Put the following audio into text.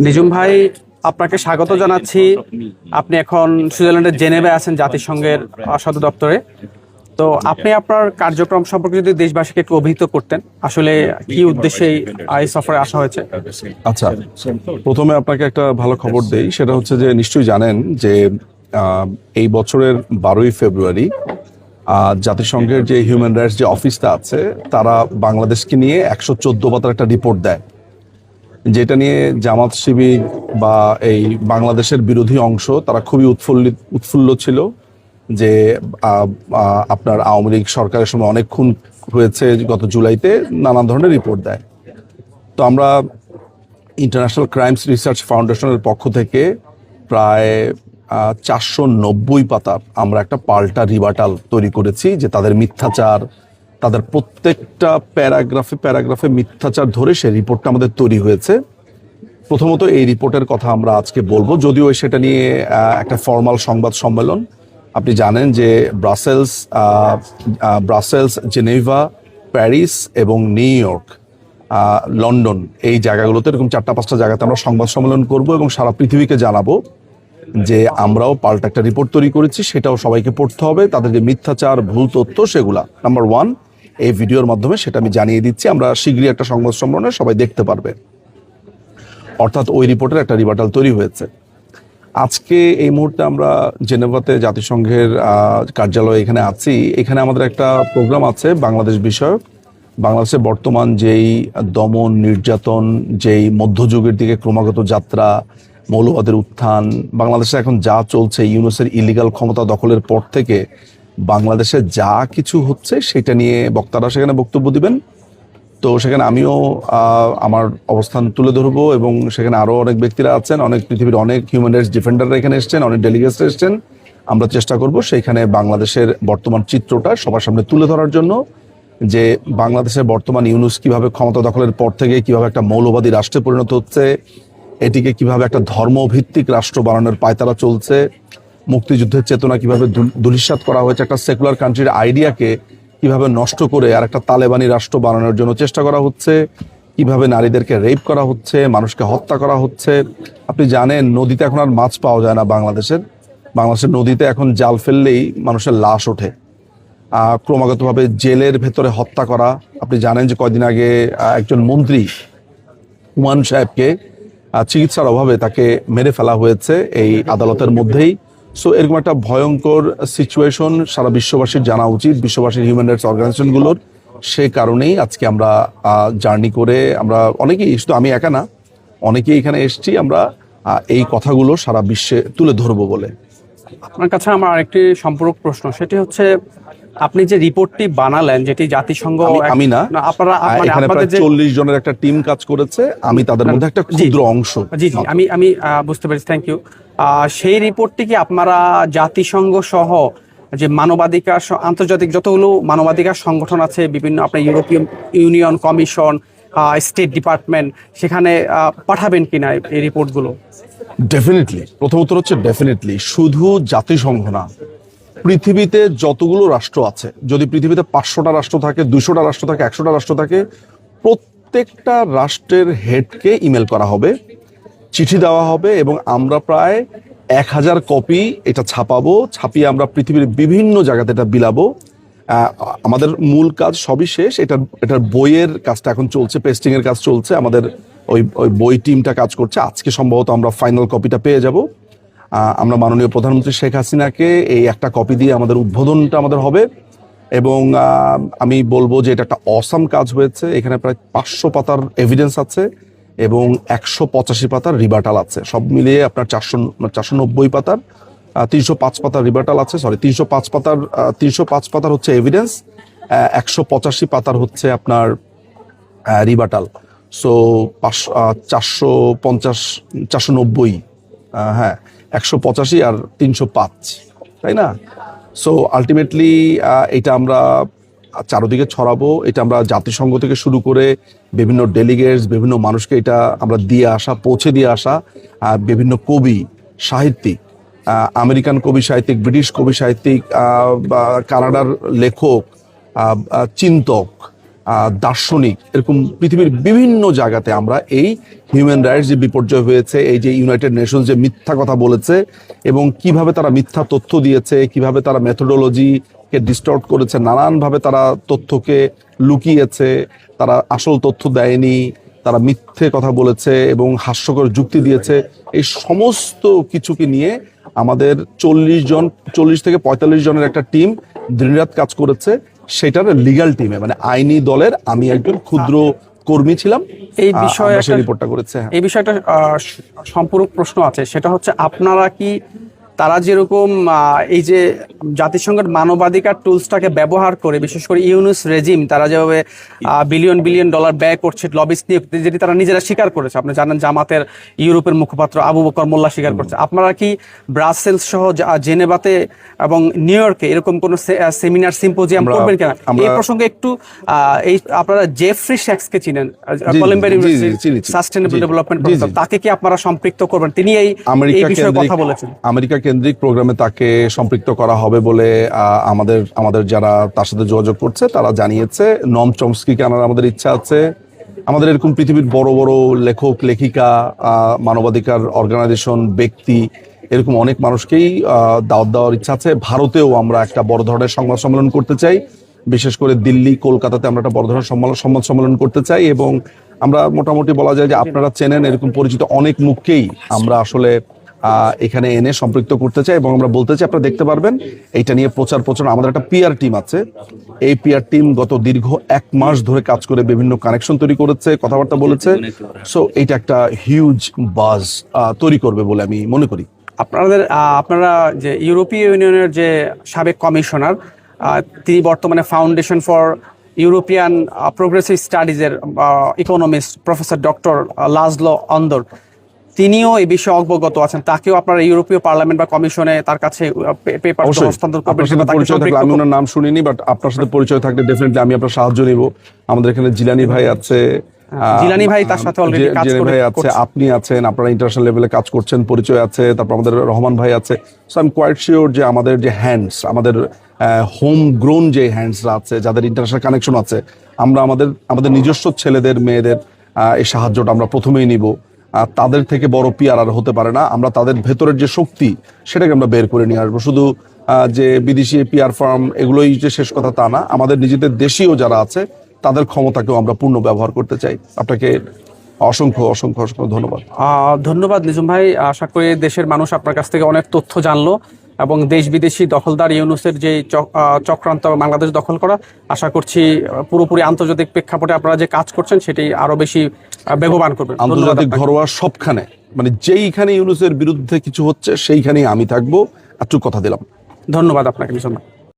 নিজুম ভাই, আপনাকে স্বাগত জানাচ্ছি। আপনি এখন সুইজারল্যান্ডের জেনেভে আছেন জাতিসংঘের সদর দপ্তরে। তো আপনি আপনার কার্যক্রম সম্পর্কে যদি দেশবাসীকে একটু অভিহিত করতেন, আসলে কি উদ্দেশ্যে এই সফরে আসা হয়েছে? আচ্ছা, প্রথমে আপনাকে একটা ভালো খবর দেই। সেটা হচ্ছে যে নিশ্চয়ই জানেন যে এই বছরের 12ই ফেব্রুয়ারি জাতিসংঘের যে হিউম্যান রাইটস যে অফিসটা আছে, তারা বাংলাদেশকে নিয়ে 114 পাতার একটা রিপোর্ট দেয়, যেটা নিয়ে জামাত শিবির বা এই বাংলাদেশের বিরোধী অংশ তারা খুবই উৎফুল্ল ছিল যে আপনার আওয়ামী লীগ সরকারের সময় অনেক খুন হয়েছে গত জুলাইতে, নানান ধরনের রিপোর্ট দেয়। তো আমরা ইন্টারন্যাশনাল ক্রাইমস রিসার্চ ফাউন্ডেশনের পক্ষ থেকে প্রায় 490 পাতার আমরা একটা পাল্টা রিবাটাল তৈরি করেছি, যে তাদের মিথ্যাচার, তাদের প্রত্যেকটা প্যারাগ্রাফে মিথ্যাচার ধরে সেই রিপোর্টটা আমাদের তৈরি হয়েছে। প্রথমত এই রিপোর্টের কথা আমরা আজকে বলবো, যদিও সেটা নিয়ে একটা ফর্মাল সংবাদ সম্মেলন। আপনি জানেন যে ব্রাসেলস, জেনেভা, প্যারিস এবং নিউ ইয়র্ক, লন্ডন, এই জায়গাগুলোতে এরকম 4-5টা জায়গাতে আমরা সংবাদ সম্মেলন করব এবং সারা পৃথিবীকে জানাবো যে আমরাও পাল্টা একটা রিপোর্ট তৈরি করেছি। সেটাও সবাইকে পড়তে হবে, তাদের যে মিথ্যাচার, ভুল তথ্য, সেগুলা নাম্বার 1 এই ভিডিওর মাধ্যমে সেটা আমি জানিয়ে দিচ্ছি। আমরা শীঘ্রই একটা সংবাদ সম্মেলনে সবাই দেখতে পারবে, অর্থাৎ ওই রিপোর্টের একটা রিবাটাল তৈরি হয়েছে। আজকে এই মুহূর্তে আমরা জেনেভাতে জাতিসংঘের কার্যালয়ে এখানে আছি। এখানে আমাদের একটা প্রোগ্রাম আছে বাংলাদেশ বিষয়ক। বাংলাদেশের বর্তমান যেই দমন নির্যাতন, যেই মধ্যযুগের দিকে ক্রমাগত যাত্রা, মৌলবাদের উত্থান, বাংলাদেশে এখন যা চলছে, ইউনুসের ইলিগাল ক্ষমতা দখলের পর থেকে বাংলাদেশে যা কিছু হচ্ছে, সেটা নিয়ে বক্তারা সেখানে বক্তব্য দিবেন। তো সেখানে আমিও আমার অবস্থান তুলে ধরবো এবং সেখানে আরো অনেক ব্যক্তিরা আছেন, অনেক পৃথিবীর অনেক হিউম্যান রাইটস ডিফেন্ডাররা এখানে এসছেন, অনেক ডেলিগেটস এসছেন। আমরা চেষ্টা করব সেইখানে বাংলাদেশের বর্তমান চিত্রটা সবার সামনে তুলে ধরার জন্য, যে বাংলাদেশের বর্তমান ইউনুস কিভাবে ক্ষমতা দখলের পর থেকে কিভাবে একটা মৌলবাদী রাষ্ট্রে পরিণত হচ্ছে, এটিকে কিভাবে একটা ধর্মভিত্তিক রাষ্ট্র বানানোর পায়তারা চলছে, মুক্তিযুদ্ধের চেতনা কিভাবে ধূলিসাৎ করা হয়েছে, একটা সেকুলার কান্ট্রির আইডিয়াকে কিভাবে নষ্ট করে আর একটা তালেবানি রাষ্ট্র বানানোর জন্য চেষ্টা করা হচ্ছে, কিভাবে নারীদেরকে রেপ করা হচ্ছে, মানুষকে হত্যা করা হচ্ছে। আপনি জানেন নদীতে এখন আর মাছ পাওয়া যায় না বাংলাদেশের নদীতে এখন জাল ফেললেই মানুষের লাশ ওঠে। ক্রমাগতভাবে জেলের ভেতরে হত্যা করা। আপনি জানেন যে কয়দিন আগে একজন মন্ত্রী হুমায়ুন সাহেবকে চিকিৎসার অভাবে তাকে মেরে ফেলা হয়েছে এই আদালতের মধ্যেই। সো এরকম একটা ভয়ঙ্কর সিচুয়েশন সারা বিশ্ববাসীর জানা উচিত, বিশ্ববাসীর হিউম্যান রাইটস অর্গানাইজেশনগুলোর। সেই কারণেই আজকে আমরা জার্নি করে, আমরা অনেকেই, শুধু আমি একা না, অনেকেই এখানে এসেছি, আমরা এই কথাগুলো সারা বিশ্বে তুলে ধরবো বলে। আপনার কাছে আমার আরেকটি সম্পূরক প্রশ্ন, সেটি হচ্ছে আপনি যে রিপোর্টটি বানালেন, যেটি জাতিসংঘ, আমি না, আপনারা এখানে প্রায় 40 জনের একটা টিম কাজ করেছে, আমি তাদের মধ্যে একটা ক্ষুদ্র অংশ। জি, আমি বুঝতে পেরেছি, থ্যাংক ইউ। সেই রিপোর্টটি কি আপনারা জাতিসংঘ সহ যে মানবাধিকার, আন্তর্জাতিক যতগুলো মানবাধিকার সংগঠন আছে, বিভিন্ন আপনার European union, commission, state department, সেখানে পাঠাবেন কিনা এই রিপোর্টগুলো? ডেফিনেটলি, প্রথম উত্তর হচ্ছে ডেফিনেটলি। শুধু জাতিসংঘ না, পৃথিবীতে যতগুলো রাষ্ট্র আছে, যদি পৃথিবীতে 500টা রাষ্ট্র থাকে, 200টা রাষ্ট্র থাকে, 100টা রাষ্ট্র থাকে, প্রত্যেকটা রাষ্ট্রের হেডকে ইমেল করা হবে, চিঠি দেওয়া হবে এবং আমরা প্রায় 1000 কপি এটা ছাপিয়ে আমরা পৃথিবীর বিভিন্ন জায়গাতে এটা বিলাবো। আমাদের মূল কাজ সবই শেষ, এটার বইয়ের কাজটা এখন চলছে, পেস্টিং এর কাজ চলছে, আমাদের ওই বই টিমটা কাজ করছে। আজকে সম্ভবত আমরা ফাইনাল কপিটা পেয়ে যাব। আমরা মাননীয় প্রধানমন্ত্রী শেখ হাসিনাকে এই একটা কপি দিয়ে আমাদের উদ্বোধনটা আমাদের হবে এবং আমি বলবো যে এটা একটা অসাম কাজ হয়েছে। এখানে প্রায় 500 পাতার এভিডেন্স আছে এবং 185 পাতার রিবাটাল আছে, সব মিলিয়ে আপনার 490 পাতার, 305 পাতার রিবাটাল আছে, 305 পাতার হচ্ছে এভিডেন্স, 185 পাতার হচ্ছে আপনার রিবাটাল। সো 490, হ্যাঁ, 185 আর 305, তাই না? সো আলটিমেটলি এটা আমরা চারদিকে ছড়াবো। এটা আমরা জাতিসংঘ থেকে শুরু করে বিভিন্ন ডেলিগেটস, বিভিন্ন মানুষকে এটা আমরা পৌঁছে দিয়ে আসা, বিভিন্ন কবি, সাহিত্যিক, আমেরিকান কবি সাহিত্যিক, ব্রিটিশ কবি সাহিত্যিক, কানাডার লেখক, চিন্তক, দার্শনিক, এরকম পৃথিবীর বিভিন্ন জায়গাতে আমরা এই হিউম্যান রাইটস যে বিপর্যয় হয়েছে, এই যে ইউনাইটেড নেশনস যে মিথ্যা কথা বলেছে এবং কিভাবে তারা মিথ্যা তথ্য দিয়েছে, কিভাবে তারা মেথোডোলজিকে ডিস্টর্ট করেছে, নানানভাবে তারা তথ্যকে লুকিয়েছে, তারা আসল তথ্য দেয়নি, তারা মিথ্যে কথা বলেছে এবং হাস্যকর যুক্তি দিয়েছে, এই সমস্ত কিছুকে নিয়ে আমাদের 40 থেকে 45 জনের একটা টিম দিনরাত কাজ করেছে। সেটার লিগ্যাল টিমে, মানে আইনি দলের আমি একজন ক্ষুদ্র কর্মী ছিলাম। এই বিষয়ে সেই রিপোর্টটা করেছে। এই বিষয়ে একটা সম্পূরক প্রশ্ন আছে, সেটা হচ্ছে আপনারা কি তারা যেরকম এই যে জাতিসংঘের মানবাধিকার টুলসটাকে ব্যবহার করে, বিশেষ করে ইউনুস রেজিম তারা যেভাবে বিলিয়ন বিলিয়ন ডলার ব্যয় করছে লবিস্ট নিয়ে, যেটি তারা নিজেরা স্বীকার করেছে, আপনি জানেন জামাতের ইউরোপের মুখপাত্র আবু বকর মোল্লা স্বীকার করছে, আপনারা কি ব্রাসেলস সহ জেনেভাতে এবং নিউ ইয়র্কে এরকম কোন সেমিনার সিম্পোজিয়াম করবেন কিনা? এই প্রসঙ্গে একটু এই আপনারা জেফ্রি শ্যাক্সকে চিনেন, Columbia university sustainable development professor, তাকে কি আপনারা সম্পৃক্ত করবেন? তিনি এই বিষয়ে কথা বলেছেন। আমেরিকা কেন্দ্রিক প্রোগ্রামে তাকে সম্পৃক্ত করা হবে বলে আমাদের যারা তার সাথে যোগাযোগ করছে তারা জানিয়েছে। নম চমস্কিকে আনার আমাদের ইচ্ছা আছে। আমাদের এরকম পৃথিবীর বড় বড় লেখক লেখিকা, মানবাধিকার অর্গানাইজেশন, ব্যক্তি, এরকম অনেক মানুষকেই দাওয়াত দেওয়ার ইচ্ছা আছে। ভারতেও আমরা একটা বড় ধরনের সংবাদ সম্মেলন করতে চাই, বিশেষ করে দিল্লি, কলকাতাতে আমরা একটা বড় ধরনের সংবাদ সম্মেলন করতে চাই। এবং আমরা মোটামুটি বলা যায় যে আপনারা চেনেন এরকম পরিচিত অনেক মুখকেই আমরা আসলে এখানে এনে সম্পৃক্ত করতে চাই। এবং আমরা বলতে চাই, আপনারা দেখতে পারবেন এইটা নিয়ে প্রচার আমাদের একটা পিআর টিম আছে। এই পিআর টিম গত দীর্ঘ 1 মাস ধরে কাজ করে বিভিন্ন কানেকশন তৈরি করেছে, কথাবার্তা বলেছে। সো এইটা একটা হিউজ বাজ তৈরি করবে বলে আমি মনে করি। আপনারা যে ইউরোপীয় ইউনিয়নের যে সাবেক কমিশনার, তিনি বর্তমানে ফাউন্ডেশন ফর ইউরোপিয়ান প্রোগ্রেসিভ স্টাডিজের economist professor doctor Laszlo Andor, তিনিও এই বিষয়ে অবগত আছেন। তাকেও আপনারা ইউরোপীয় পার্লামেন্ট বা কমিশনে তার কাছে পেপার হস্তান্তর করবেন। আমি ওনার নাম শুনিনি, বাট আপনার সাথে পরিচয় থাকলে ডেফিনেটলি আমি আপনার সাহায্য নিব। আমাদের এখানে জিলানি ভাই আছে, জিলানি ভাই তার সাথে অলরেডি কাজ করছে, আপনি আছেন, আপনারা ইন্টারন্যাশনাল লেভেলে কাজ করছেন, পরিচয় আছে। তারপর আমাদের রহমান ভাই আছে। So I am quite sure যে আমাদের যে হ্যান্ডস, আমাদের হোম গ্রোন যে হ্যান্ডসরা আছে, যাদের ইন্টারন্যাশনাল কানেকশন আছে, আমরা আমাদের নিজস্ব ছেলেদের মেয়েদের এই সাহায্যটা আমরা প্রথমেই নিব। তাদের থেকে বড় পিআর আর হতে পারে না। আমরা তাদের ভেতরের যে শক্তি সেটাকে আমরা বের করে নিয়ে আসবো। শুধু যে বিদেশি পিআর ফার্ম এগুলোই যে শেষ কথা তা না, আমাদের নিজেদের দেশীয় যারা আছে তাদের ক্ষমতাকেও আমরা পূর্ণ ব্যবহার করতে চাই। আপনাকে অসংখ্য অসংখ্য অসংখ্য ধন্যবাদ। ধন্যবাদ নিজুম ভাই। আশা করি দেশের মানুষ আপনার কাছ থেকে অনেক তথ্য জানলো এবং দেশ বিদেশি দখলদার ইউনুসের যে চক্রান্ত বাংলাদেশ দখল করা, আশা করছি পুরোপুরি আন্তর্জাতিক প্রেক্ষাপটে আপনারা যে কাজ করছেন সেটি আরো বেশি বেগবান করবে। আন্তর্জাতিক ঘরোয়া সবখানে, মানে যেইখানে ইউনুসের বিরুদ্ধে কিছু হচ্ছে সেইখানেই আমি থাকবো, এতটুকু কথা দিলাম। ধন্যবাদ আপনাকে নিজুম ভাই।